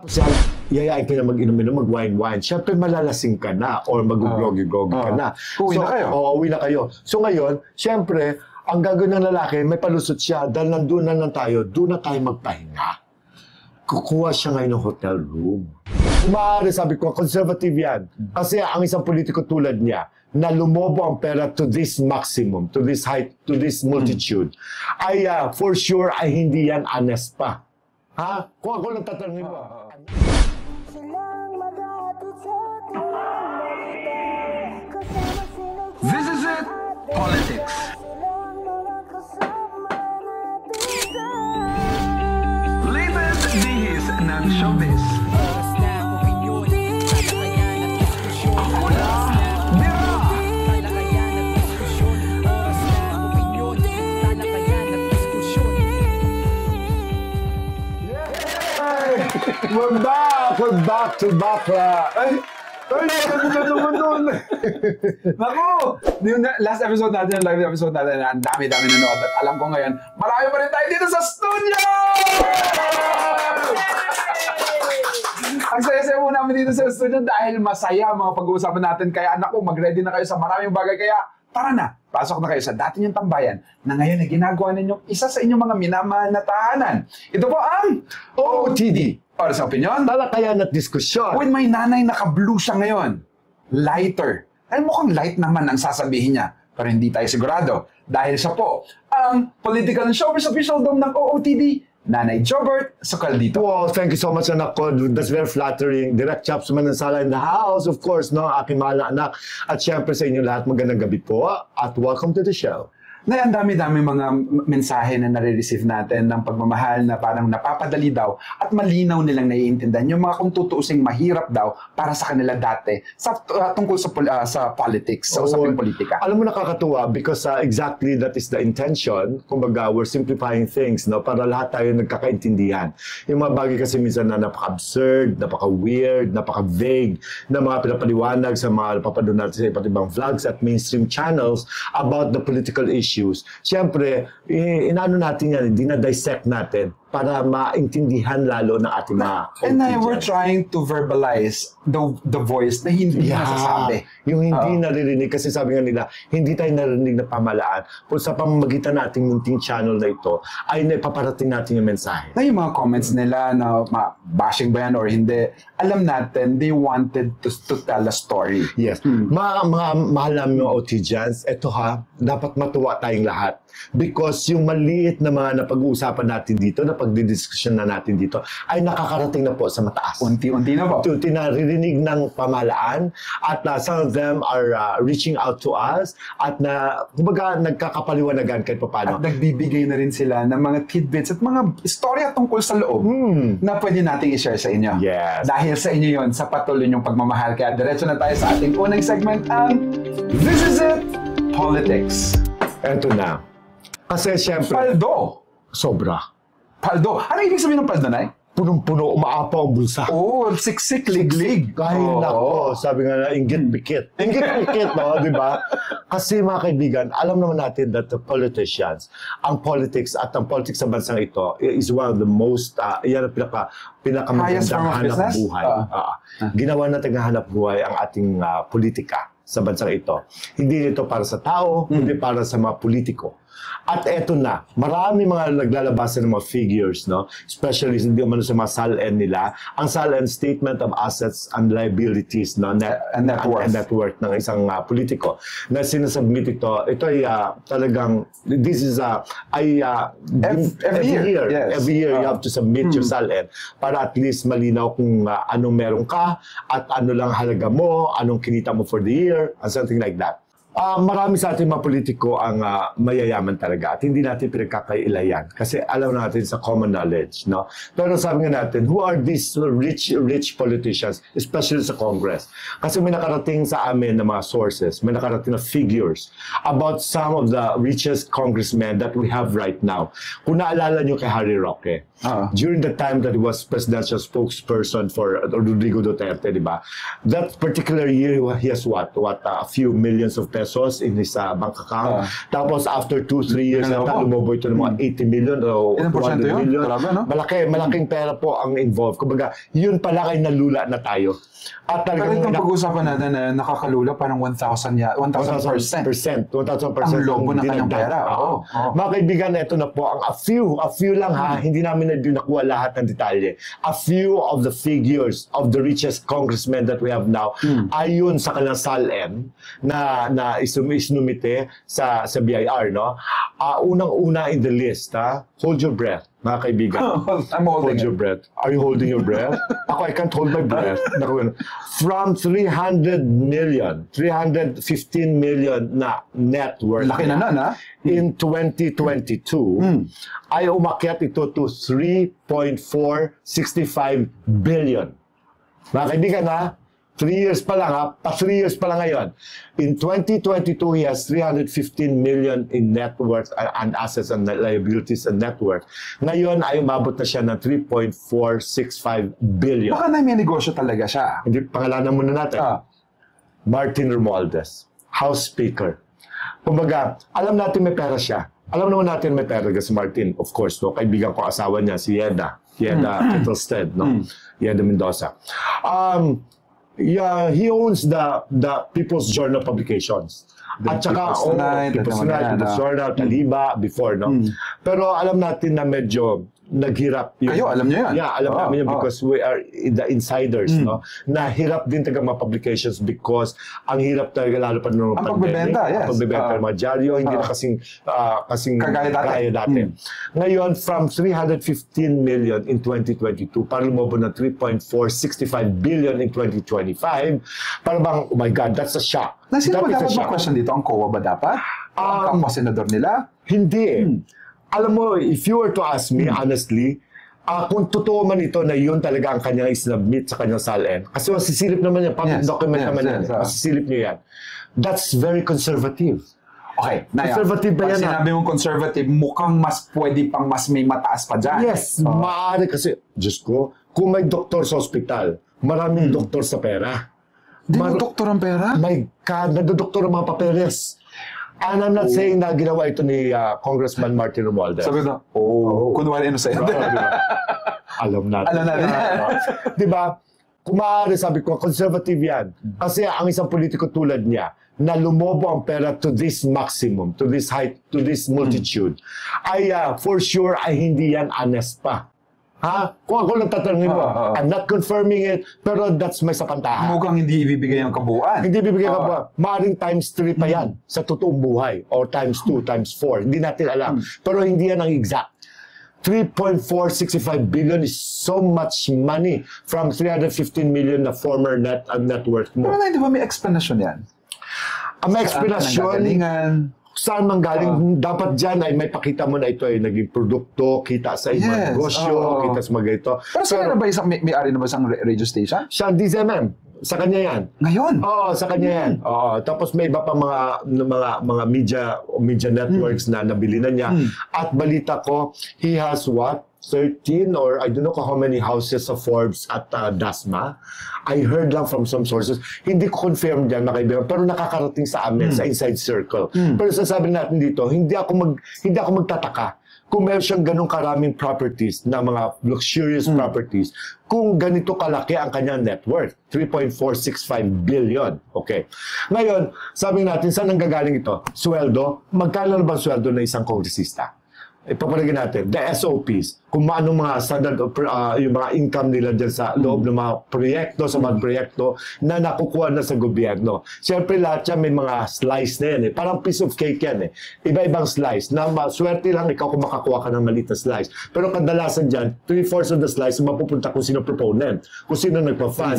Siya, yayain ka na mag-inom-inom, mag-wine-wine. Siyempre, malalasing ka na or mag-groggy-groggy ka na. Uwi na kayo. Oo, uwi na kayo. So ngayon, siyempre, ang gagawin ng lalaki, may palusot siya. Dahil nandun na lang tayo, doon na tayo magpahinga. Kukuha siya ngayon ng hotel room. Maaari, sabi ko, conservative yan. Kasi ang isang politiko tulad niya, na lumobo ang pera to this maximum, to this height, to this multitude, ay for sure ay hindi yan honest pa. Ha? Kung ako lang tatanungin mo. This is it, politics. Latest dihis ng showbiz. Ako na, Mira! We're back! We're back to back! Ay, nagkakita naman doon. Naku! Yung last episode natin, yung live episode natin, ang dami-dami nanood. At alam ko ngayon, marami pa rin tayo dito sa studio! Ang saya-saya mo namin dito sa studio dahil masaya mga pag-uusapan natin. Kaya naku, mag-ready na kayo sa maraming bagay. Kaya tara na, pasok na kayo sa dati niyong tambayan na ngayon ay ginagawa ninyong isa sa inyong mga minamahal na tahanan. Ito po ang OOTD. Para sa opinion, Talakayan at diskusyon. with my nanay naka-blue siya ngayon. Lighter. Dahil mukhang light naman ang sasabihin niya. Pero hindi tayo sigurado. Dahil siya po, ang political and showbiz official dome ng OOTD, Nanay Jobert Socaldito. Wow, thank you so much, anak ko. That's very flattering. Direct Chops Manansala in the house, of course, no? Aking mahal na anak. At syempre sa inyo lahat, magandang gabi po. At welcome to the show. Na ang dami-dami mga mensahe na nare-receive natin ng pagmamahal na parang napapadali daw at malinaw nilang naiintindihan yung mga kung tutuusing mahirap daw para sa kanila dati sa tungkol sa politics, sa usaping politika. Alam mo, nakakatuwa because exactly that is the intention. Kumbaga, we're simplifying things, no? Para lahat tayo nagkakaintindihan. Yung mga bagay kasi minsan na napaka-absurd, napaka-weird, napaka-vague na mga pinapaliwanag sa mga napapanood natin sa iba't ibang vlogs at mainstream channels about the political issue. Siyempre, inaano natin yan, dinadissect natin para maintindihan lalo ng ating mga And we're trying to verbalize the voice na hindi nasasabi. Yung hindi naririnig, kasi sabi nga nila, hindi tayo narinig na pamalaan. Kung sa pamamagitan nating munting channel na ito, ay naipaparating natin yung mensahe. Na yung mga comments nila na bashing ba yan or hindi, alam natin, they wanted to tell a story. Yes. Mga mahal namin mga OTGians, eto ha, dapat matuwa tayong lahat. Because yung maliit na mga napag-uusapan natin dito, napagdidiskusyon na natin dito, ay nakakarating na po sa mataas. Unti-unti na po. Unti-unti na ririnig ng pamahalaan at some of them are reaching out to us at na, kumbaga, nagkakapaliwanagan kahit paano. At nagbibigay na rin sila ng mga tidbits at mga istorya tungkol sa loob na pwede nating i-share sa inyo. Yes. Dahil sa inyo yon sa patuloy niyong pagmamahal. Kaya diretso na tayo sa ating unang segment, ang This is it, Politics. Eto na. Kasi siyempre, Paldo. sobra. Paldo. Ano ibig sabihin ng paldo, Nay? Punong-puno, umaapaw ang bulsa. Oh, siksik, liglig. Ay, nako, sabi nga na, inggit-bikit. Inggit-bikit, no? Di ba? Kasi mga kaibigan, alam naman natin that the politicians, ang politics at ang politics sa bansang ito is one of the most, yan ang pinakamagandang hanap buhay. Ginawa natin ng hanap buhay ang ating politika sa bansang ito. Hindi ito para sa tao, hindi para sa mga politiko. At eto na, marami mga naglalabasan ng mga figures, no? Especially hindi umano sa mga SALN nila. Ang SALN, Statement of Assets and Liabilities, no? Net worth ng isang politiko na sinasubmit ito. Ito ay talagang, this is every year. Yes. Every year you have to submit your SALN para at least malinaw kung anong meron ka at ano lang halaga mo, anong kinita mo for the year, and something like that. Marami sa ating mga politiko ang mayayaman talaga at hindi natin pinagkakailayan kasi alam natin sa common knowledge, no? Pero sabi nga natin, who are these rich politicians, especially sa Congress? Kasi may nakarating sa amin na mga sources, may nakarating na figures about some of the richest congressmen that we have right now. Kung naalala nyo kay Harry Roque, during the time that he was presidential spokesperson for Rodrigo Duterte, di ba? That particular year, he has what? A few millions of pesos pesos in his bank account. Tapos after 2-3 years lumobo ito ng mga 80 million o Ilang 200 yun? million. Talaga, no? Malaking pera po ang involved. Kumbaga, yun pala ay nalula na tayo. At Pero itong pag-usapan natin na nakakalula parang 1,000%. 1,000%. Ang lobo ng kanyang pera. Mga kaibigan, ito na po. A few lang ha. Hindi namin na nakuha lahat ng detalye. A few of the figures of the richest congressmen that we have now ayon sa kanilang SALM na isnumite sa BIR. No? Unang-una in the list, ha? Hold your breath. Mga kaibigan, I'm holding hold your breath. Are you holding your breath? Ako, I can't hold my breath. From 300 million, 315 million na net worth. Laki na nun, ha? In 2022, ay umakyat ito to 3.465 billion. Mga kaibigan, ha? 3 years pa lang, ha? 3 years pa lang ngayon. In 2022, he has 315 million in net worth and assets and liabilities and net worth. Ngayon ay umabot na siya ng 3.465 billion. Baka na may negosyo talaga siya. Hindi, pangalanan muna natin. Martin Romualdez, House Speaker. Kumbaga, alam natin may pera siya. Alam naman natin may pera si Martin, of course, no? Kaibigan ko asawa niya, si Yeda Kittlestead, no? Yeda Mendoza. Yeah, he owns the People's Journal publications. At saka People's Journal, Taliba, before, no? Pero alam natin na medyo naghirap yun. Kayo, alam niyo yan? Yeah, alam namin yun because we are the insiders, no? Nahirap din taga mga publications because ang hirap talaga lalo pa nung pandemic. Yes. Ang pagbebenta ng mga dyaryo, hindi na kasing kagaya dati. Ngayon, from 315 million in 2022, para lumobo ng 3.465 billion in 2025, para bang, oh my God, that's a shock. Sino ba dapat mag-question dito? Ang COA ba dapat? Ang kapwa-senador nila? Hindi. Alam mo, if you were to ask me, honestly, kung totoo man ito na yun talaga ang kanyang isnabmit sa kanyang SALN, kasi masisilip naman yan, public document naman yan, masisilip niyo yan. That's very conservative. Okay, conservative ba yan? Pag sinabi mong conservative, mukhang mas pwede pang mas may mataas pa dyan. Yes, maaari kasi, Diyos ko, kung may doktor sa ospital, maraming doktor sa pera. Di mo doktor ang pera? My God, nagdodoktor ang mga papeles. And I'm not saying na ginawa ito ni Congressman Martin Romualdez. Sabi na, kunwari ano sa'yo. Alam natin. Diba? Kung maaari, sabi ko, conservative yan. Kasi ang isang politiko tulad niya, na lumobo ang pera to this maximum, to this height, to this multitude, ay for sure ay hindi yan honest pa. Ha? Kung ako lang tatanungin mo, I'm not confirming it, pero that's my sapantahan. Mukhang hindi ibibigay ang kabuuan. Hindi ibibigay ang kabuuan. Maaring times 3 pa yan sa totoong buhay. Or times 2, times 4. Hindi natin alam. Pero hindi yan ang exact. 3.465 billion is so much money from 315 million na former net worth mo. Pero hindi ba may explanation yan? May explanation. Saan man galing, dapat dyan ay may pakita mo na ito ay naging produkto, kita sa ibang negosyo, kita sa mga ito. Pero saan na ba may-ari na ba isang radio station? Siya ang DZMM. Sa kanya yan. Ngayon? Oo, sa kanya yan. Oo. Tapos may iba pa mga media networks na nabili na niya. At balita ko, he has what? 13 or I don't know how many houses of Forbes at Dasma. I heard lang from some sources. Hindi ko confirm dyan, mga pero nakakarating sa amin, sa inside circle. Pero sasabi natin dito, hindi ako magtataka kung meron siyang ganong karaming properties na mga luxurious properties, kung ganito kalaki ang kanyang net worth, 3.465 billion. Okay. Ngayon, sabi natin, saan ang gagaling ito? Sweldo. Magkano na ba sweldo ng isang kongresista? Ipapalagay natin, the SOPs, kung anong mga standard, yung mga income nila dyan sa loob ng mga proyekto, sa mga proyekto na nakukuha na sa gobyerno. Siyempre lahat yan may mga slice na yan eh. Parang piece of cake yan eh. Iba-ibang slice. Na swerte lang ikaw kung makakuha ka ng maliit na slice. Pero kadalasan dyan, 3/4 of the slice mapupunta kung sino proponent, kung sino nagpa-fund,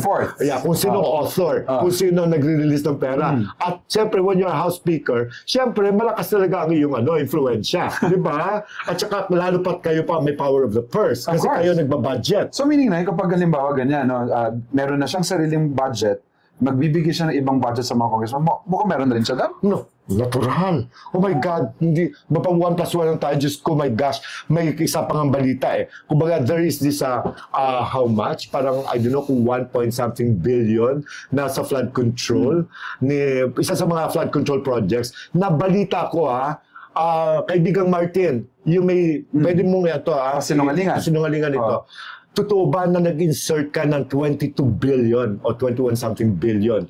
kung sino author, kung sino nagre-release ng pera. At siyempre, when you're a House Speaker, siyempre malakas talaga ang iyong influensya. Di ba? At saka lalo pat kayo pa may power of the purse kasi kayo nagbabudget. So meaning na kapag halimbawa ganyan, meron na siyang sariling budget, magbibigay siya ng ibang budget sa mga congressman. Mukhang meron na rin siya doon. No, natural. Oh my God, hindi, mapang 1 plus 1 lang tayo, Diyos ko, my gosh, may isa pang balita eh. Kumbaga, there is this, how much? Parang, I don't know kung 1 point something billion na sa flood control, isa sa mga flood control projects, na balita ko kaibigang Martin, pwede mong ito sinungalingan ito. Totoo ba na nag-insert ka ng 22 billion o 21 something billion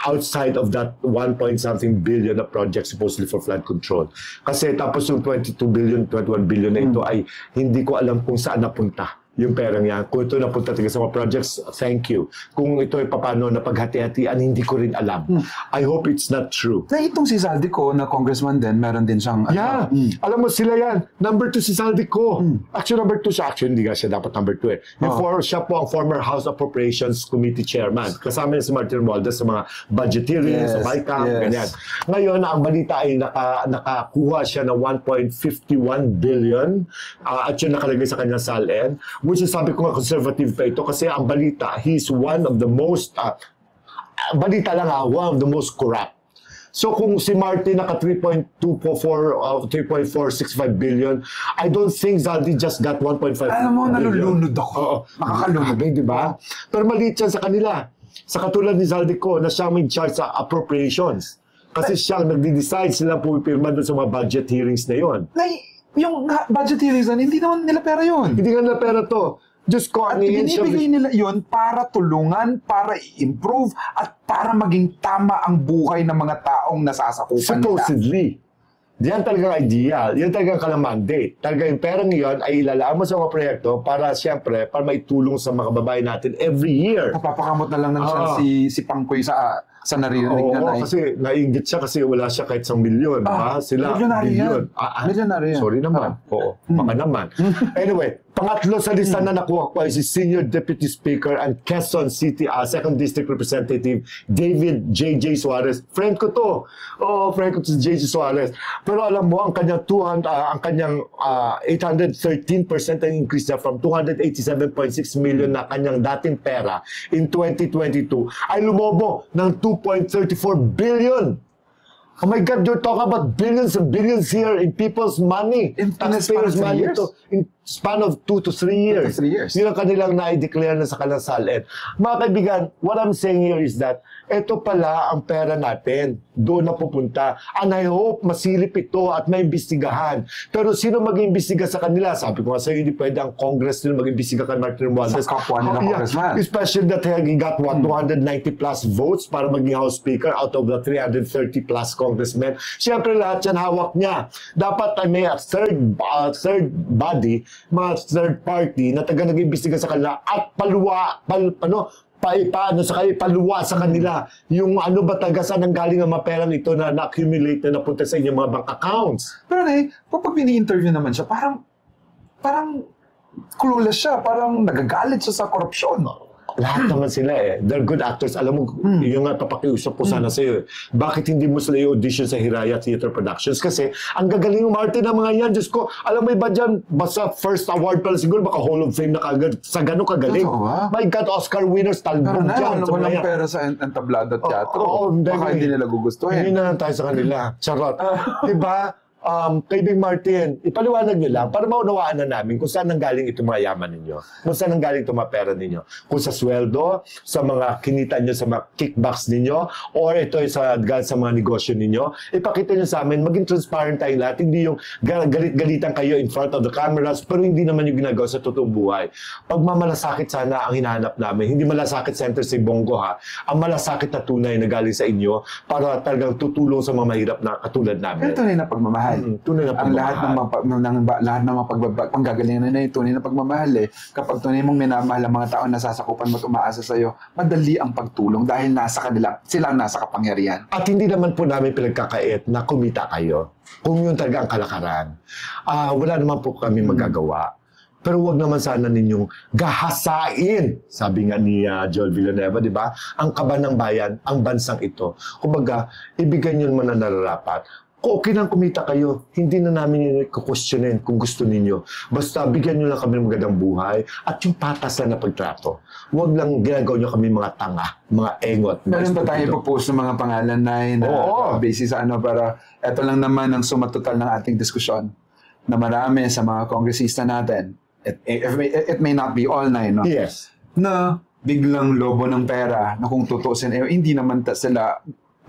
outside of that 1 point something billion na project supposedly for flood control? Kasi tapos yung 22 billion, 21 billion na ito ay hindi ko alam kung saan napunta yung perang yan. Kung ito napunta talaga sa mga projects, thank you. Kung ito ay paano na paghati-hatian, hindi ko rin alam. I hope it's not true. Na itong si Zaldico na congressman din, meron din siyang... Yeah. Alam mo sila yan. Number 2 si Zaldico. Actually, number 2 siya. Actually, hindi nga siya dapat number 2 eh. Siya po ang former House Appropriations Committee Chairman. Kasama niya si Martin Romualdez sa mga budgeteering, sa BICAM, ganyan. Ngayon, ang balita ay nakakuha siya ng 1.51 billion at yun nakalagay sa kanyang SALN. Which is, sabi ko nga, conservative pa ito kasi ang balita, he's one of the most, one of the most corrupt. So kung si Martin naka 3.465 billion, I don't think Zaldi just got 1.5 billion. Alam mo, nalulunod ako. Nakakalunod. Di ba? Pero maliit yan sa kanila. Sa katulad ni Zaldico na siya may charge sa appropriations. Kasi siya nagde-decide, sila pumipirma doon sa mga budget hearings na yon. Yung budget hearings na, hindi naman nila pera yun. Hindi nga nila pera to. Diyos ko, at binibigay nila yun para tulungan, para i-improve, at para maging tama ang buhay ng mga taong nasasakupan nila. Supposedly. Yan talagang ideal. Yan talagang kalamanday. Talaga yung perang yun ay ilalaan mo sa mga proyekto para siyempre, para maitulong sa mga babae natin every year. Napapakamot na lang siya si Pangkoy sa naririnig na. Oo, kasi naiingit siya kasi wala siya kahit 1 milyon. Sila, milyon. Milyon. Sorry naman. Oo, baka naman. Anyway, pangatlo sa lista na nakuha ko ay si Senior Deputy Speaker and Quezon City 2nd District Representative David J.J. Suarez. Friend ko to. Friend ko to si J.J. Suarez. Pero alam mo, ang kanyang 813% ang increase niya from 287.6 million na kanyang dating pera in 2022 ay lumobo ng 2.34 billion. Oh my God, you're talking about billions and billions here in people's money. In taxpayers' money to, in span of 2 to 3 years. 2 to 3 years. Yun ang kanilang na-declare na sa kanilang SALN. Mga kaibigan, what I'm saying here is that ito pala ang pera natin. Doon na pupunta. And I hope masilip ito at maimbestigahan. Pero sino mag-imbestiga sa kanila? Sabi ko nga sa'yo, hindi pwede ang Congress nila mag-imbestiga kay Martin Romualdez. Sa kapwa nila congressman. Especially that he got 290 plus votes para maging House Speaker out of the 330 plus congressmen. Siyempre lahat yan hawak niya. Dapat may third body, mga third party na taga nag-imbestiga sa kanila at paluwa sa kanila yung ano ba taga saan ang galing ang mga perang ito na na-accumulate na napunta sa inyong mga bank accounts. Pero kapag ini-interview naman siya, parang clueless siya, parang nagagalit siya sa korupsyon. Lahat naman sila eh. They're good actors. Alam mo, yung nga papakiusap ko sana sa'yo. Bakit hindi mo sila i-audition sa Hiraya Theater Productions? Kasi ang gagaling ng Martin ng mga yan. Diyos ko, alam mo iba dyan, basta first award pala siguro, baka Hall of Fame na kagad. Sa gano'ng kagaling. My God, Oscar winners, talbog dyan. Walang pera sa entablado at teatro. Baka hindi nila gugustuhin. Hindi na lang tayo sa kanila. Charot. Diba? Kaibig Martin, ipaliwanag nyo lang para maunawaan na namin kung saan nanggaling itong mga yaman ninyo. Kung saan nanggaling itong mga pera ninyo. Kung sa sweldo, sa mga kinita nyo sa mga kickbacks ninyo, or ito sa mga negosyo ninyo. Ipakita nyo sa amin, maging transparent tayong lahat. Hindi yung galit-galitan kayo in front of the cameras, pero hindi naman yung ginagawa sa totoong buhay. Pagmamalasakit sana ang hinahanap namin. Hindi malasakit center si Bongo ha. Ang malasakit na tunay na galing sa inyo para talagang tutulong sa mga mahirap na katulad namin. Ito na pagmamahal. Tunay na pagmamahal. Lahat ng mga panggagalingan na tunay na pagmamahal eh. Kapag tunay mong minamahal ang mga tao na sasakupan mo at umaasa sa iyo, madali ang pagtulong dahil nasa kanila, sila ang nasa kapangyarihan. At hindi naman po namin pinagkakait na kumita kayo. Kung yun talaga ang kalakaran. Wala naman po kami magagawa. Pero wag naman sana ninyong gahasain, sabi nga ni Joel Villanueva, di ba? Ang kaban ng bayan, ang bansang ito. Kumbaga, ibigay nyo naman na nararapat. kung okay lang kumita kayo, hindi na namin kukwestiyonin kung gusto ninyo. Basta bigyan nyo lang kami ng magandang buhay at yung patas lang na pagtrato. Huwag lang ginagawa nyo kami mga tanga, mga engot. Meron pa tayo ipopost ng mga pangalan na basis sa para eto lang naman ang sumatotal ng ating diskusyon na marami sa mga kongresista natin. It may not be all 9, no? Yes. Na biglang lobo ng pera na kung tutuusin, hindi naman sila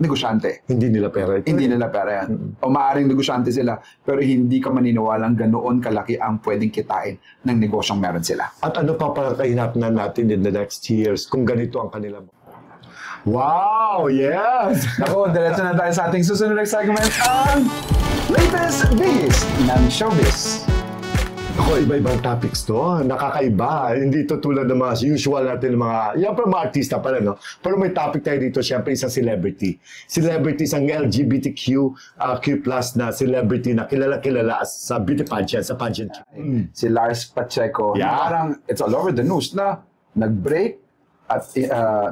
negosyante. Hindi nila pera ito. Hindi nila pera yan. O maaaring negosyante sila, pero hindi ka maniniwalang ganoon kalaki ang pwedeng kitain ng negosyong meron sila. At ano pa parang kahinatnan natin in the next years kung ganito ang kanila. Wow! Yes! Ako, diretso na tayo sa ating susunod na segment ang latest biz ng showbiz. Ako, iba-ibang topics to. Nakakaiba. Hindi to tulad ng mga usual natin yan pa mga artista pala, no? Pero may topic tayo dito, syempre, isang celebrity. Celebrity, isang LGBTQ Q+ na celebrity na kilala-kilala sa beauty pageant, sa pageant. Si Lars Pacheco. Yeah. Parang it's all over the news na nag-break at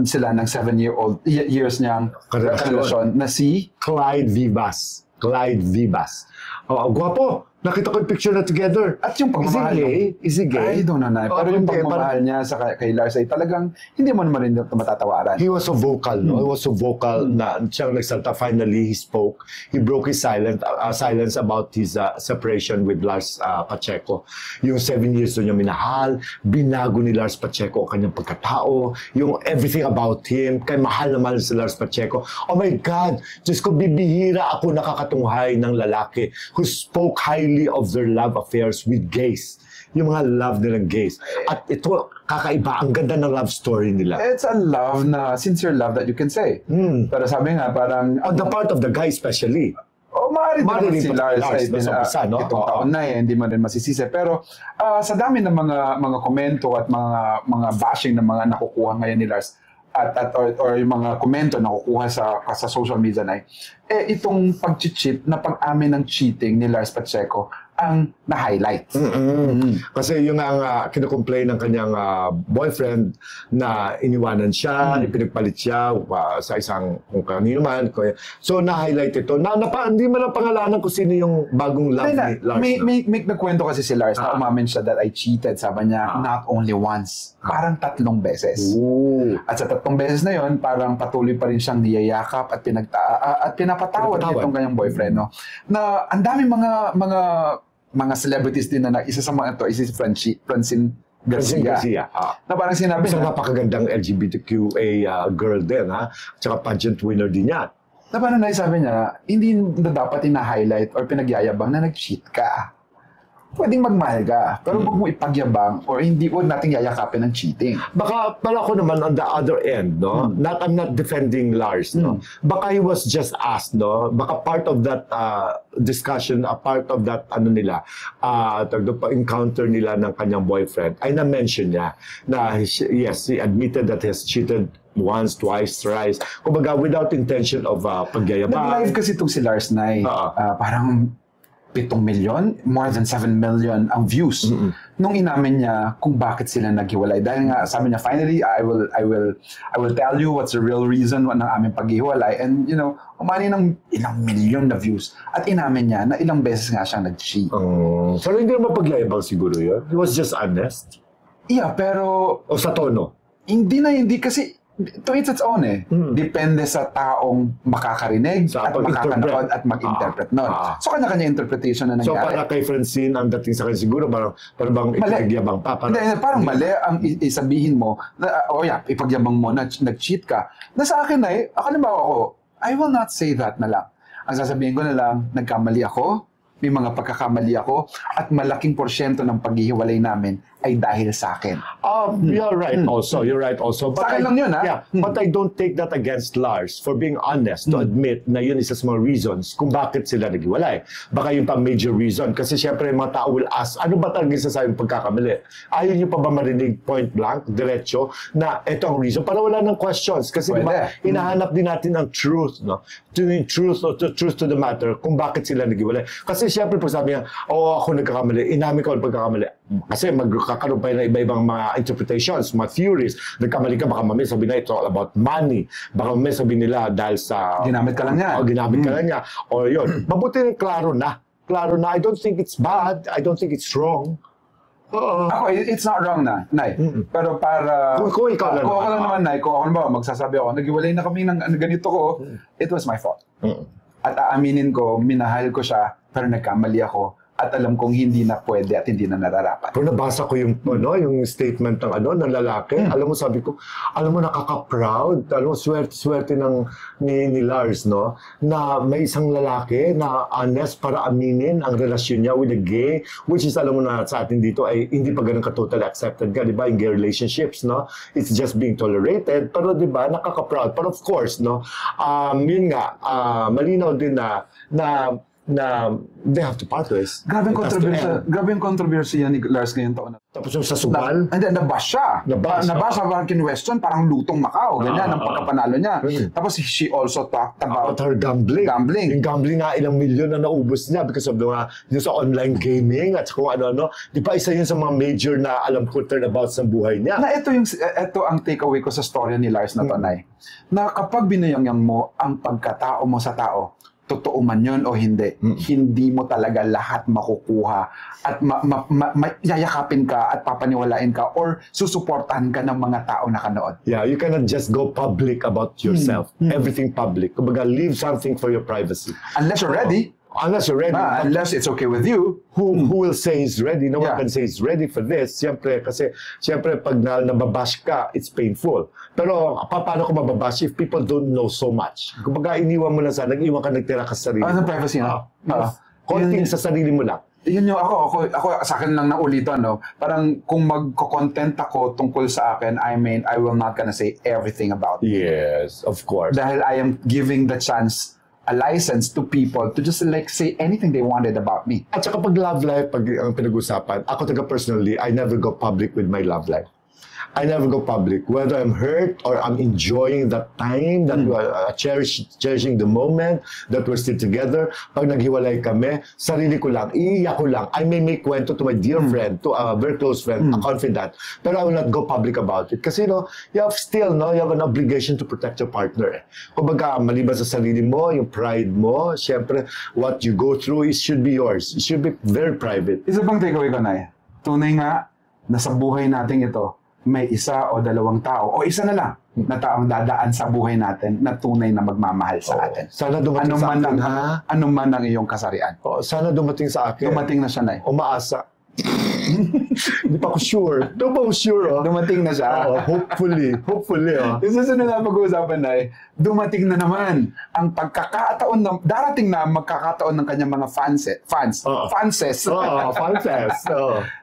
sila ng 7 years niyang relasyon na si Clyde Vivas. Clyde Vivas. Oh, gwapo. Nakita ko yung picture na together. At yung pagmamahal. Is he gay? I don't know na. Pero yung pagmamahal niya kay Lars ay talagang hindi mo naman rin matatawaran. He was so vocal, no? He was so vocal na siyang nagsalta. Finally, he spoke. He broke his silence about his separation with Lars Pacheco. Yung 7 years doon niya minahal, binago ni Lars Pacheco ang kanyang pagkatao, yung everything about him, kay mahal na mahal si Lars Pacheco. Oh my God! Diyos ko, bibihira ako nakakatunghay ng lalaki who spoke highly of their love affairs with gays. Yung mga love nilang gays. At ito, kakaiba. Ang ganda ng love story nila. It's a love sincere love that you can say. Pero sabi nga, parang... On the part of the guy especially. Maaari din si Lars ay itong taon na hindi mo rin masisisi. Pero sa dami ng mga komento at mga bashing na mga nakukuha ngayon ni Lars, or yung mga komento na kukuha sa social media na itong pag-cheat na pag-amin ng cheating ni Lars Pacheco ang na-highlight. Kasi yung ang kinocomplain ng kanyang boyfriend na iniwanan siya, ipinagpalit siya sa isang kung kanino man. So na-highlight ito. Hindi man ang pangalanan kung sino yung bagong love ni Lars. May nagkwento kasi si Lars na umamin siya that I cheated. Sabi niya, not only once. Parang 3 beses. Ooh. At sa 3 beses na yon, parang patuloy pa rin siyang niyayakap at pinapatawad nitong kanyang boyfriend. No? Na ang dami mga celebrities din na isa sa mga ito, si Francine Garcia. Na parang sinabi isang napakagandang LGBTQA girl din, ha? Tsaka pageant winner din yan. Na parang naisabi niya, hindi na dapat ina-highlight or pinagyayabang na nag-cheat ka. Pwedeng magmahal ka, pero huwag mo ipagyabang or huwag nating yayakapin ng cheating. Baka pala ko naman on the other end, no? I'm not defending Lars, no? Baka he was just asked, no? Baka part of that discussion, part of that encounter nila ng kanyang boyfriend, ay na-mention niya na yes, he admitted that he has cheated once, twice, thrice. Kumbaga, without intention of pagyayabang. Nag-live kasi itong si Lars na parang 7 million, more than 7 million ang views. Nung inamin niya kung bakit sila naghiwalay. Dahil nga sabi niya, finally, I will tell you what's the real reason ng aming paghiwalay. And umani ng ilang million na views. At inamin niya na ilang beses nga siyang nag-cheat. So hindi naman pagyayabang siguro yun? He was just honest? Yeah, pero... O sa tono? Hindi kasi to its own Depende sa taong makakarinig at makakanood at mag-interpret nun. So, kanya-kanya interpretation na nangyari. So, para kay Francine, ang dating sa kanya siguro, parang bang ipagyabang pa. Parang mali ang isabihin mo, ipagyabang mo na nag-cheat ka. Na sa akin halimbawa ako, I will not say that na lang. Ang sasabihin ko na lang, nagkamali ako, may mga pagkakamali ako, at malaking porsyento ng paghihiwalay namin ay dahil sa akin. You're right also. You're right also. Sa akin lang yun, ha? Yeah, but I don't take that against Lars for being honest to admit na yun isa sa mga reasons kung bakit sila naghiwalay. Baka yung pang major reason. Kasi syempre mga tao will ask, ano ba talaga sasabing pagkakamali? Ayaw nyo pa ba marinig point blank, diretso, na ito ang reason? Para wala ng questions. Kasi diba, hinahanap din natin ang truth, no? Truth or the truth to the matter kung bakit sila naghiwalay. Kasi siyempre po sabi niya, ako nagkakamali, inamin ko ang pagkakamali. Kasi magkakaroon pa ng iba-ibang mga interpretations, mga theories. Nagkamali ka, baka mamaya sabi na ito all about money. Baka mamaya sabi nila dahil sa... Ginamit ka lang niya. Ginamit ka lang niya. O yun. Mabuti rin klaro na. Klaro na. I don't think it's bad. I don't think it's wrong. Ako, it's not wrong na, Nay. Pero para... Kung ikaw lang kung ako lang naman, Nay, kung ako naman, magsasabi ako, naghiwalay na kami ng ganito ko, it was my fault. At aaminin ko, minahal ko siya, pero nagkamali ako. At alam kong hindi na pwede at hindi na nararapat. Pero nabasa ko yung yung statement ng lalaki. Alam mo, sabi ko, alam mo, nakaka-proud. Alam mo, swerte ni Lars, no? Na may isang lalaki na honest para aminin ang relasyon niya with a gay, which is, alam mo na sa atin dito, ay hindi pa ganun ka-totally accepted ka, di ba? In gay relationships, no? It's just being tolerated. Pero, di ba, nakaka-proud. But of course, no? Yun nga, malinaw din na they have to part ways. Grabe yung controversy yan ni Lars ngayong taon. Tapos yung sa sugal? Nabash siya. Nabash, parang kinwestiyon, parang lutong Macau. Ganyan, ang pagkapanalo niya. Tapos she also talked about her gambling. Yung gambling nga, ilang milyon na naubos niya because of yung sa online gaming at kung ano-ano. Di ba isa yun sa mga major na alam ko turnabout sa buhay niya? Na ito ang takeaway ko sa story ni Lars na to, Nay. Na kapag binayangyan mo ang pagkatao mo sa tao, totoo man yun o hindi, hindi mo talaga lahat makukuha at yayakapin ka at papaniwalain ka or susuportahan ka ng mga tao na kanood. Yeah, you cannot just go public about yourself. Everything public. Kumbaga, leave something for your privacy. Unless you're ready. Unless you're ready. Unless it's okay with you. Who will say he's ready? No one can say he's ready for this. Siyempre, kasi pag nababash ka, it's painful. Pero paano ko mababash if people don't know so much? Kumbaga, iniwan mo lang nag-iwan ka, nagtira ka sa sarili. Ano privacy na? Konting sa sarili mo lang. Yun yung ako sa akin lang naulitan, no? Parang kung magko-content ako tungkol sa akin, I will not gonna say everything about it. Yes, of course. Dahil I am giving the chance, a license to people to just like say anything they wanted about me. At saka pag love life, pag ang pinag-usapan, ako personally, I never go public with my love life. I never go public. Whether I'm hurt or I'm enjoying that time, that we're cherishing the moment, that we're still together. Pag naghiwalay kami, sarili ko lang, iiyak ko lang. I may make kwento to my dear friend, to a very close friend, a confidant. Pero I will not go public about it. Kasi, you have an obligation to protect your partner. Kumbaga, maliban sa sarili mo, yung pride mo, syempre, what you go through, it should be yours. It should be very private. Isa pang takeaway ko, Nay. Tunay nga, na sa buhay natin ito, may isa o dalawang tao, o isa na lang, na taong dadaan sa buhay natin na tunay na magmamahal sa atin. Sana dumating sa akin, ha? Ano man ang iyong kasarian. Sana dumating sa akin. Dumating na siya, Nay. Umaasa. Hindi pa ako sure. Hindi pa ako sure. Dumating na siya. Hopefully. Yung susunod na pag-uusapan, Nay, dumating na naman ang pagkakataon darating na magkakataon ng kanyang mga fanses.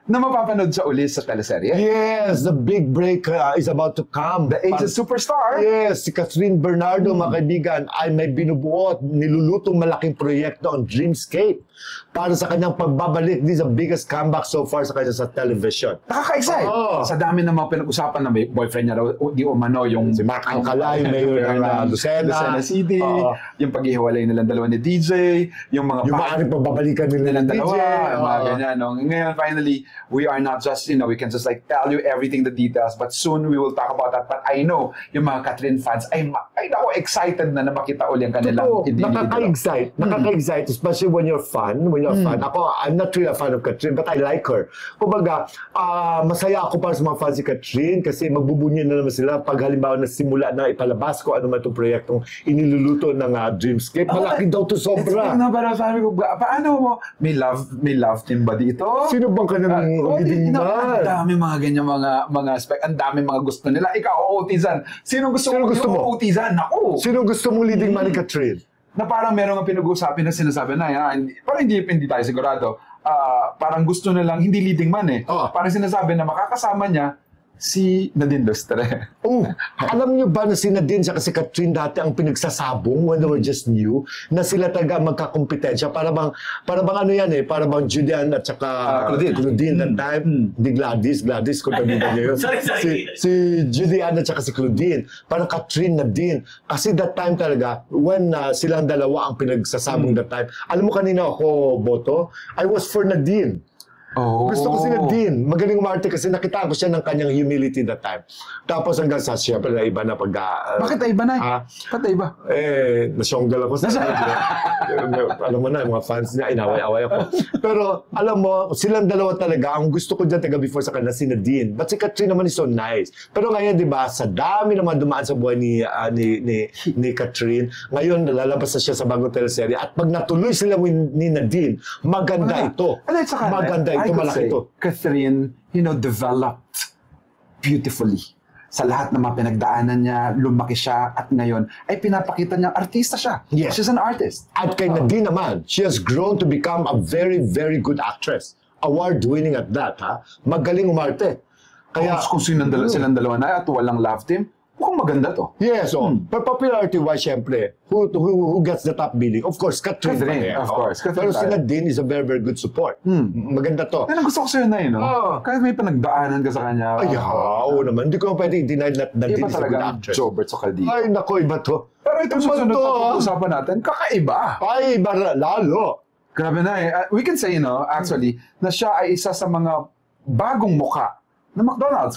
Na mapapanood siya uli sa teleserye. Yes, the big break is about to come. The Age of Superstar. Yes, si Catherine Bernardo, mga kaibigan, ay may binubuo at nilulutong malaking proyekto ang Dreamscape para sa kanyang pagbabalik. This is the biggest comeback so far sa kanya sa television. Nakaka-excite. Sa dami ng mga pinag-usapan na may boyfriend niya raw, di umano yung si Mark Alcala, yung mayor ng Lucena City, yung paghihiwalay nilang dalawa ni DJ, yung maaaring pagbabalikan nilang dalawa, DJ, mga ganyan. No? Ngayon, finally, we are not just, we can just like tell you everything, the details, but soon we will talk about that. But I know, yung mga Catherine fans, ay ako excited na makita uli ang kanilang Nakaka-excite. Nakaka-excite, especially when you're fan. Ako, I'm not really a fan of Catherine, but I like her. Kumbaga, masaya ako para sa mga fans si Catherine kasi magbubunyi na naman sila pag halimbawa na simula na ipalabas ko ano man itong proyektong iniluluto ng Dreamscape. Malaki daw to sobra. Pero sabi ko, paano mo? May love team ba dito? Sino bang kanyang leading man? Ang dami mga ganyan mga spec. Ang dami mga gusto nila. Ikaw, Otizan. Sino gusto mo? Otizan. Ako. Sino gusto mo leading man ni Catherine? Na parang meron nga pinag-uusapin na sinasabi na, parang hindi tayo sigurado. Parang gusto nilang, hindi leading man eh. Parang sinasabi na makakasama niya Si Nadine Lustre. Oh, alam niyo ba na si Nadine at si Catherine dati ang pinagsasabong when they were just new, na sila talaga magkakompetensya, para bang ano yan para bang Julian at saka Claudine that time, di Gladys kung tabigan niyo yun. Si Julian at saka si Claudine, parang Catherine, Nadine, kasi that time talaga when silang dalawa ang pinagsasabong that time. Alam mo kanina ako boto, I was for Nadine. Oh. Gusto ko si Nadine. Magaling umarte kasi nakita ko siya ng kanyang humility that time. Tapos hanggang sa siyempre na iba na pag... Bakit na iba na? Bakit na iba? Nasyonggal ako sa alam mo na, mga fans niya, inaway-away ako. Pero alam mo, silang dalawa talaga. Ang gusto ko dyan taga before sa kanila, si Nadine. But si Catherine naman is so nice. Pero ngayon, di ba, sa dami naman dumaan sa buhay ni Catherine, ngayon lalabas na siya sa bagong teleserye. At pag natuloy sila ni Nadine, maganda ito. Maganda ito, malaki ito. Catherine, developed beautifully. Sa lahat ng mga pinagdaanan niya, lumaki siya, at ngayon ay pinapakita niyang artista siya. Yes. She's an artist. At kay Nadine naman, she has grown to become a very, very good actress. Award-winning at that, ha? Magaling umarte. Kaya kung silang dalawa na at walang love team, mukhang maganda to. Yes, but popularity-wise, syempre, who gets the top billing? Of course, Catherine. Of course. Pero si Nadine is a very, very good support. Maganda to. Yan ang gusto ko sa'yo na no? Kahit may pinagdaanan ka sa kanya. Ay, oo naman. Hindi ko pwede i-deny na Nadine Iba is a good talaga actress. Jobert sa Caldito. Ay, nako, iba to. Pero itong susunod na pag-uusapan natin, kakaiba. Ay, iba lalo. Grabe na we can say, actually, na siya ay isa sa mga bagong muka na McDonald's,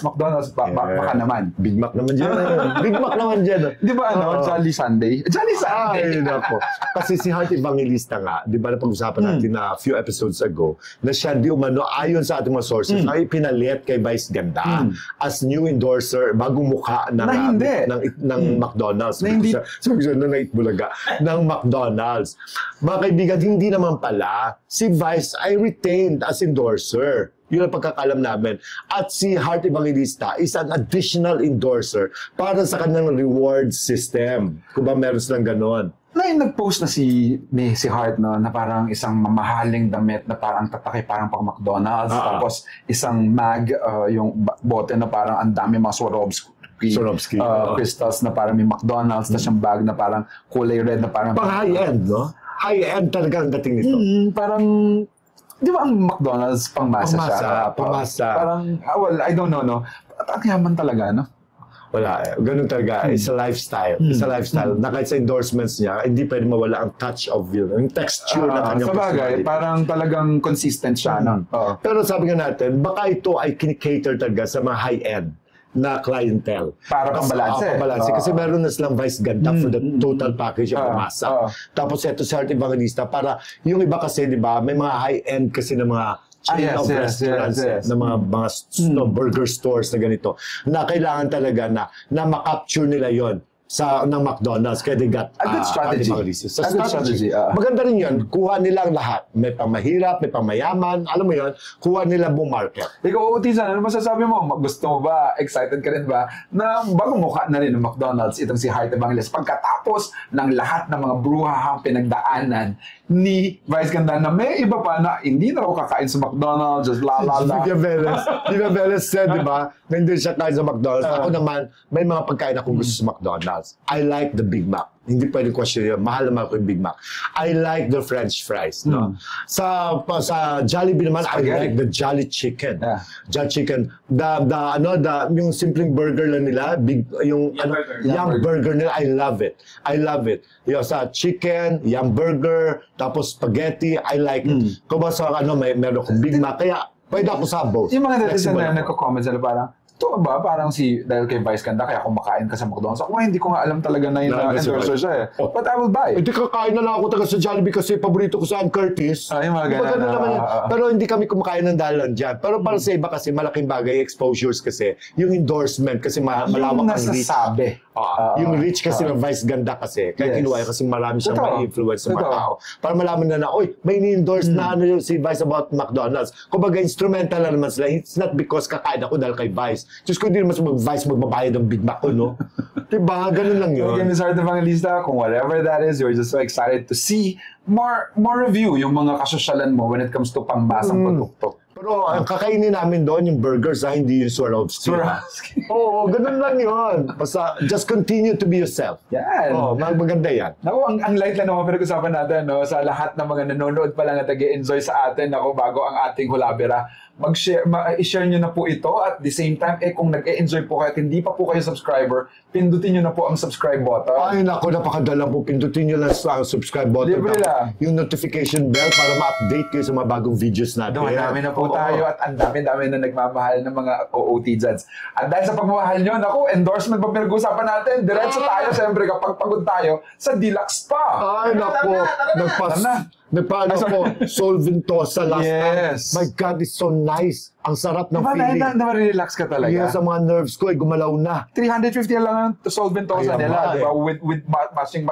baka naman. Big Mac naman dyan. Big Mac naman dyan. Di ba Jolly Sunday? Jolly Sunday! Ay, nako. Kasi si Heart Evangelista nga, di ba napag-usapan natin na a few episodes ago, na siya di umano, ayon sa ating mga sources, ay pinalit kay Vice Ganda as new endorser, bagong mukha ng McDonald's. Na hindi. Sabi ko na Itbulaga, ng McDonald's. Mga kaibigan, hindi naman pala, si Vice ay retained as endorser. Yun ang pagkakalam namin. At si Heart Evangelista is an additional endorser para sa kanyang reward system. Kung ba meron silang ganon. Nag-post na si Heart na parang isang mamahaling damit na parang tatake parang pang McDonald's. Tapos isang yung bote na parang ang dami mga Swarovski crystals na parang may McDonald's. Tapos yung bag na parang kulay red na parang... Pang high-end, no? High-end talaga ang dating nito. Parang... Di ba ang McDonald's pangmasa siya? Pangmasa. Parang, I don't know, no? At ang yaman talaga, no? Wala. Ganun talaga. It's a lifestyle. It's a lifestyle. Na kahit sa endorsements niya, hindi pwede mawala ang touch of yung texture ng kanyang personality. Parang talagang consistent siya, no? Pero sabi nga natin, baka ito ay kinikater talaga sa mga high-end na clientele. Para pambalanse. Kasi meron na silang Vice Ganda for the total package ng pamasa. Tapos ito si Heart Evangelista para yung iba kasi, di ba, may mga high-end kasi ng mga chain of restaurants, na mga burger stores na ganito, na kailangan talaga na ma-capture nila yon ng McDonald's, kaya they got a good strategy. Maganda rin yun. Kuha nila ang lahat. May pangmahirap, may pangmayaman. Alam mo yun, kuha nila buong market. Ikaw, Utisan, ano masasabi mo? Gusto mo ba? Excited ka rin ba? Na bagong mukha na rin ng McDonald's itong si Heart Evangelista pagkatapos ng lahat ng mga bruhahang pinagdaanan ni Vice Ganda na may iba pa na hindi na raw kakain sa McDonald's, just la. Vivian Velez said, di ba, na hindi siya kain sa McDonald's. Ako naman, may mga pagkain akong gusto sa McDonald's. I like the Big Mac. Hindi pwedeng question yun. Mahal naman ako yung Big Mac. I like the French fries. No? Sa Jollibee naman, I like the Jolly Chicken. Jolly Chicken. Yung simpleng burger lang nila, yung burger nila, I love it. Yung sa chicken, yung burger, tapos spaghetti, I like it. Kung ba sa meron akong Big Mac, kaya pwede ako sa both. Yung mga netizen na nagko-comment sila parang, ito ba? Parang dahil kay Vice Ganda, kaya kumakain ka sa McDonald's. Ako hindi ko nga alam talaga na yung endorser siya eh. But I will buy. Hindi kakain na lang ako taga sa Jollibee kasi paborito ko sa Ann Curtis. Yung mga ganun. Pero hindi kami kumakain ng dalan dyan. Pero para sa iba kasi malaking bagay, exposures kasi, yung endorsement kasi malawak ang reach. Yung reach kasi ng Vice Ganda kasi. Kaya kinuha kasi marami siyang may influence sa mga tao. Para malaman na may ni-endorse na si Vice about McDonald's. Kumbaga, instrumental na naman sila. It's not because kakain ako dahil kay Vice. Diyos ko, hindi naman sa Vice magbabayad ng Big Mac ko, no? Diba? Ganun lang yun. Again, Ms. Heart Evangelista, kung whatever that is, you're just so excited to see more review yung mga kasosyalan mo when it comes to pangmasang produkto. Pero ang kakainin namin doon, yung burgers, hindi yung Swarovski. Oo, ganun lang yun. Basta, just continue to be yourself. Yan. Oo, maganda yan. Naku, ang light lang naman pinag-usapan natin, no? Sa lahat ng mga nanonood pa lang at nag-enjoy sa atin, naku, bago ang ating hulabira, i-share nyo na po ito at the same time, kung nag-enjoy po kayo at hindi pa po kayo subscriber, pindutin nyo na po ang subscribe button. Ay, naku, napakadala po. Pindutin nyo lang sa subscribe button. Libre lang. Yung notification bell para ma-update kayo sa mga bagong videos natin. Marami na po tayo at ang dami-dami na nagmamahal ng mga OOTZads. At dahil sa pagmamahal nyo, naku, endorsement pa pinag-usapan natin. Diretso tayo, siyempre, kapag pagod tayo, sa Deluxe Spa. Ay, naku. Nagpaano ko, Solventosa last time. Yes. My God, it's so nice. Ang sarap ng feeling. Na-relax ka talaga. Yes, ang mga nerves ko, gumalaw na. 350 lang ang Solventosa Kaya nila, ba, di ba? With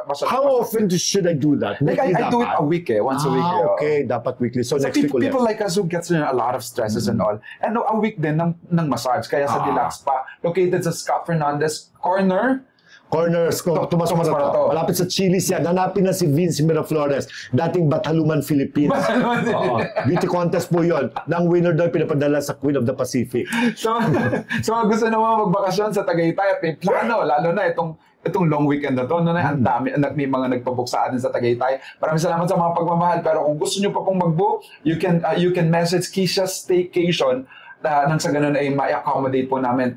massage. How often should I do that? Like, I do it a week once a week. Okay, dapat weekly. So next week ulit. People like us who gets a lot of stresses and all. And a week din ng massage. Kaya sa Deluxe Spa, located sa Scott Fernandez Corners ko, Tomas Morato. Malapit sa Chili's yan. Hanapin na si Vince Miraflores, dating Bataluman, Philippines. Beauty contest po yun. Nang winner daw pinapadala sa Queen of the Pacific. So mga gusto naman magbakasyon sa Tagaytay at may plano, lalo na itong long weekend na to, ang dami, may mga nagpabook sa atin sa Tagaytay. Maraming salamat sa mga pagmamahal. Pero kung gusto nyo pa pong mag-book, you can message Keisha's Staycation nang sa ganun ay ma-accommodate po namin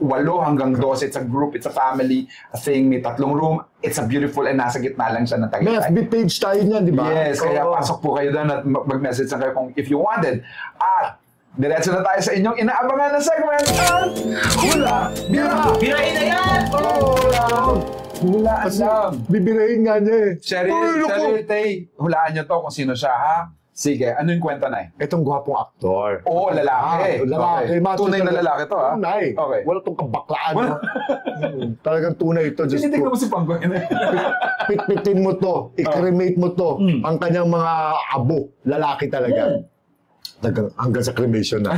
8 hanggang 12. It's a group, it's a family thing, may 3 room. It's a beautiful and nasa gitna lang siya ng May Tagaytay. FB page tayo niyan, di ba? Yes, kaya pasok po kayo doon at mag-message na kayo kung if you wanted. At diretso na tayo sa inyong inaabangan na segment ang Hula Bira! Birahin na yan! Hulaan lang. Bibirahin nga niya eh. Cheryl Tay, hulaan nyo to kung sino siya, ha? Sige, ano yung kwento na eh? Itong gwapong aktor. Oo, lalaki. Lalaki. Okay. Tunay na lalaki to, ha? Tunay. Okay. Wala tong kabaklaan. no? Talagang tunay ito. Just Tinitignan mo si Panggoy na pitpitin mo to. I-cremate mo to. Ang kanyang mga abo. Lalaki talaga. Hanggang sa cremation na.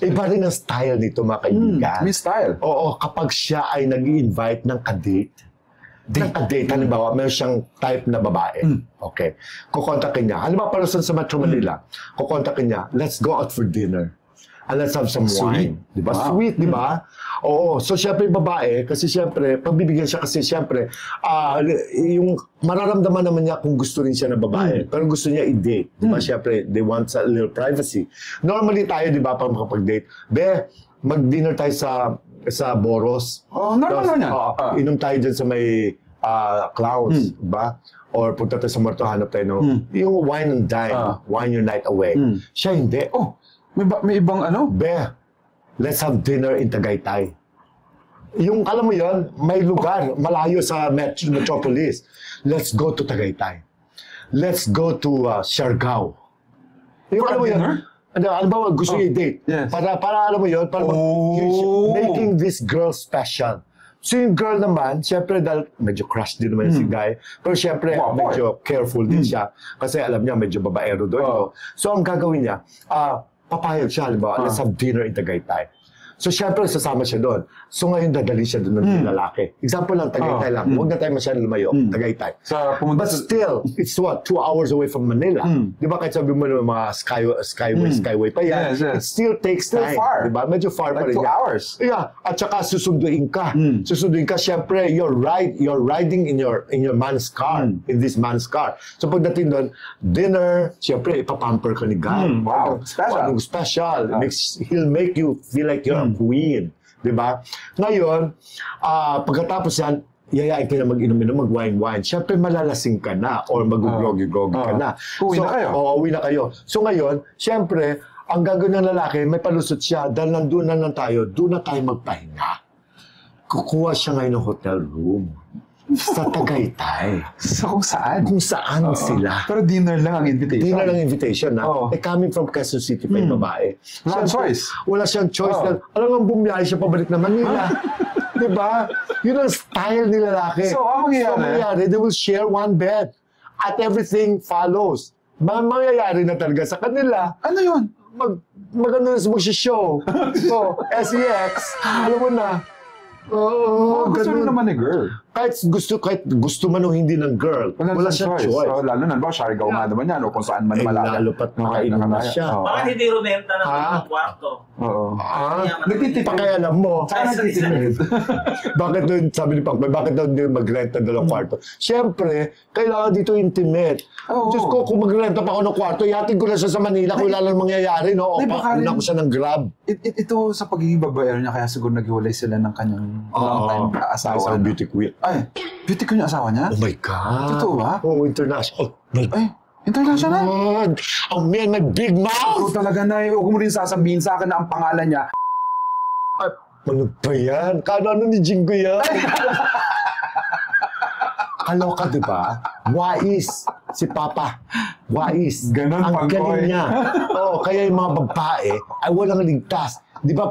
Iba rin ang style nito, mga kaibigan. May style. Oo, kapag siya ay nag-i-invite ng kadate, halimbawa, meron siyang type na babae. Okay. Kukontakin niya. Halimbawa, para sa Metro Manila, kukontakin niya, let's go out for dinner. And let's have some wine. Di ba? Wow. Sweet, di ba? Oo. So, syempre, yung babae, kasi syempre, pagbibigyan siya kasi syempre, yung mararamdaman naman niya kung gusto rin siya ng babae. Pero gusto niya i-date. Di ba? Syempre, they want a little privacy. Normally tayo, di ba, pag makapag-date, mag-dinner tayo sa Boros. Oh, normal lang yan. Inom tayo dyan sa may Clowns, ba? Or punta tayo sa Morto, hanap tayo yung wine and dine, wine your night away. Siya hindi. Oh, may ibang ano? Let's have dinner in Tagaytay. Yung, alam mo yon, may lugar, malayo sa metropolis. Let's go to Tagaytay. Let's go to Siargao. Yung, alam mo yun, alam ba, gusto niya i-date. Yes. Para alam mo yun, para making this girl special. So yung girl naman, syempre dahil medyo crush din naman si guy, pero syempre medyo careful din siya kasi alam niya medyo babaero doon. So ang gagawin niya, papayag siya, halimbawa, let's have dinner in Tagaytay. So syempre sasama siya doon. So ngayon dadali siya doon ng lalaki. Example lang, Tagaytay lang. Huwag na tayo masyadong lumayo, Tagaytay. But still, it's what? 2 hours away from Manila. Di ba kahit sabi mo ng mga skyway pa yan, it still takes time. Far. Di ba? Medyo far pa Like rin 2 yan. hours. Yeah, at saka susunduin ka. Susunduin ka, syempre, you're riding in your man's car, in this man's car. So pagdating doon, dinner, syempre, ipapamper ka ni God. Wow, special. Special. He'll make you feel like you're a queen. Diba? Ngayon, pagkatapos yan, yayain ka na mag-inom-inom, mag-wine-wine. Syempre, malalasing ka na or mag-groggy-groggy ka na. Uwi na kayo. Oo, uwi na kayo. So ngayon, syempre, ang gagawin ng lalaki, may palusot siya, dahil nandun na lang tayo, doon na tayo magpahinga. Kukuha siya ngayon ng hotel room sa Tagaytay. So kung saan? Kung saan sila. Pero dinner lang ang invitation. Dinner lang invitation, ha? Oo. Coming from Quezon City pa yung babae. Wala choice. Wala siyang choice. Alam mo, bumiyahe siya pabalik na Manila. Diba? Yun ang style ni lalaki. So, ang mangyayari? They will share one bed. At everything follows. Mangyayari na talaga sa kanila. Ano yun? Mag-show. So, SEX, alam mo na. Oh, gusto rin ganun. naman ni girl. Kahit gusto man o hindi ng girl, wala siyang choice. So, lalo na ba, Siargao nga naman yan, o kung saan man malapit. Lalo pat nakainom na siya. Oo. Bakit hindi rumenta ng mga kwarto? Oo. Nagtitipid. Pakialam mo. Saan nagtitipid? Bakit doon, sabi ni Pacboy, bakit daw hindi mag-renta ng kwarto? Siyempre, kailangan dito intimate. Oo. Diyos ko, kung mag-renta pa ako ng kwarto, ihatid ko na siya sa Manila kung wala nang mangyayari, no? O, Ay, baka pakunan rin- ko siya ng Grab. Ito sa pagiging babaero niya, kaya siguro naghiwalay sila ng kanyang long time asawa. Isang na. beauty queen. Ay, beauty ko yung asawa niya? Oh my God. Totoo ba? Oo, international. Oh my Ay, international? God. Oh man, my big Ikaw mouth! talaga na, huwag mo rin sasabihin sa akin na ang pangalan niya. Ano ba yan? Kano ni Jingo yan? Kaloka, di ba? Wais. Si Papa. Wais. Ganon, Ang Pangkoy. galing niya. Oo, kaya yung mga babae ay walang ligtas. Di ba?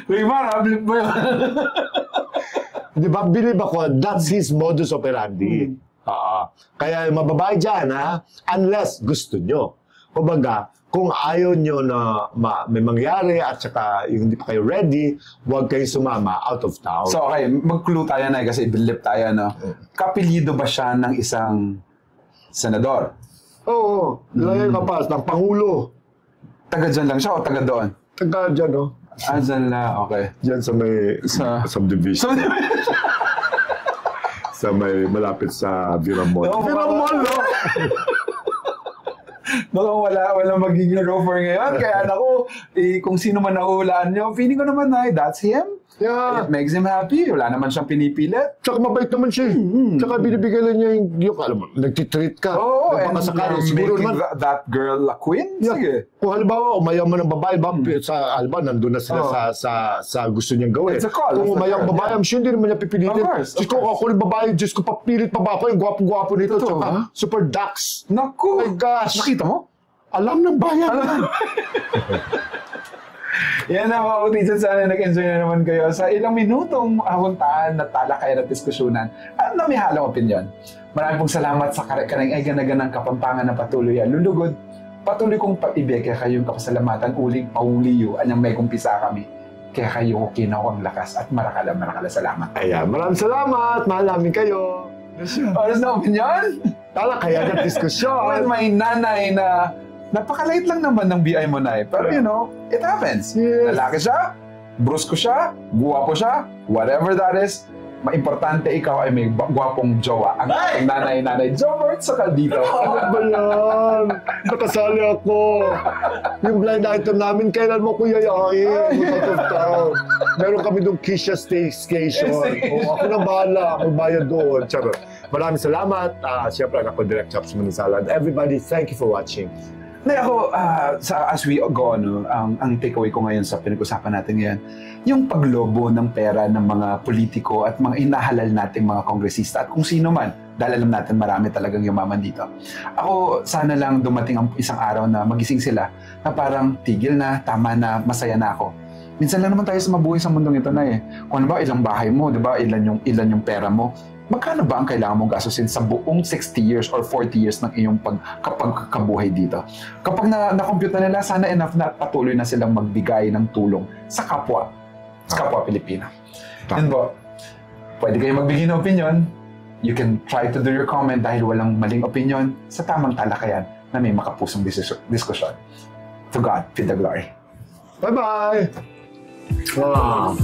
Raymar, hablip mo yun. Di ba? Believe ako, that's his modus operandi. Kaya yung mga babae dyan, ha? Unless gusto nyo. Kumbaga, kung ayaw nyo na may mangyari at saka yung hindi pa kayo ready, huwag kayong sumama out of town. So, okay, mag-clue tayo na kasi ibilip tayo, no? Kapilido ba siya ng isang senador? Oo, lagay ka pa ng Pangulo. Taga dyan lang siya o taga doon? Taga dyan, no? Ah, dyan lang, okay. Dyan sa may subdivision. So, Sa may malapit sa Viramon. Oo, Viramon, no? baka wala magiging rover ngayon. Kaya naku, kung sino man nahuhulaan nyo, feeling ko naman na, that's him. Yeah. It makes him happy. Wala naman siyang pinipilit. Tsaka mabait naman siya. Tsaka binibigay lang niya yung alam mo, nagtitreat ka. Oo, and Nagpapasakalo. you're Siguro making naman, that girl a queen? yeah. Sige. Kung halimbawa, umayaw man ng babae, sa halimbawa, nandun na sila Oh. sa gusto niyang gawin. It's a call. Kung It's a umayaw ang call, babae, yeah. I'm sure hindi naman niya pipilitin. Of course, of Diyos ko, ako yung babae, Diyos ko, papilit pa ba ako, yung gwapo-gwapo nito. Totoo, Tsaka, ha? super ducks. Naku! Oh my gosh. Nakita mo? Alam ng bayan. Yan na mga kutisan, sana nag-enjoy na naman kayo sa ilang minutong ahuntaan na talakayan at diskusyonan at na may halong opinyon. Maraming pong salamat sa kanang-ay-ganaganang kapampangan na patuloy at lulugod. Patuloy kong paibig kaya kayong kapasalamatan uling pauliyo anyang may kumpisa kami. Kaya kayo kinaw ang lakas at marakala salamat. Ayan, maraming salamat. Mahal namin kayo. Oras na opinyon? Talakayan at Well, diskusyon. may nanay na napakaliit lang naman ng BI mo na eh. Pero you know, it happens. Yes. Lalaki siya, brusko siya, guwapo siya, whatever that is, maimportante ikaw ay may gwapong jowa. Ang ating nanay, Jobert sa dito. Ano ba yan? Nakasali ako. Yung blind item namin, kailan mo ko yayain? Out of town. Meron kami doon Kisha Staycation. O, ako na bahala. Ako bayad doon. Charot. Maraming salamat. Siyempre, ako Direct Chops Manisalan. Everybody, thank you for watching. Na ako, as we go, ang takeaway ko ngayon sa pinag-usapan natin ngayon, yung paglobo ng pera ng mga politiko at mga inahalal nating mga kongresista at kung sino man, dahil alam natin marami talagang yumaman dito. Ako, sana lang dumating ang isang araw na magising sila na parang tigil na, tama na, masaya na ako. Minsan lang naman tayo sa mabuhay sa mundong ito na eh. Kung ano ba, ilang bahay mo, di ba? Ilan yung pera mo. Magkano ba ang kailangan mong gastusin sa buong 60 years or 40 years ng iyong pagkakabuhay dito? Kapag na-compute na nila, sana enough na patuloy na silang magbigay ng tulong sa kapwa Pilipina. Yun po, pwede kayo magbigay ng opinion. You can try to do your comment dahil walang maling opinion sa tamang talakayan na may makapusong diskusyon. To God be the glory. Bye-bye! Wow.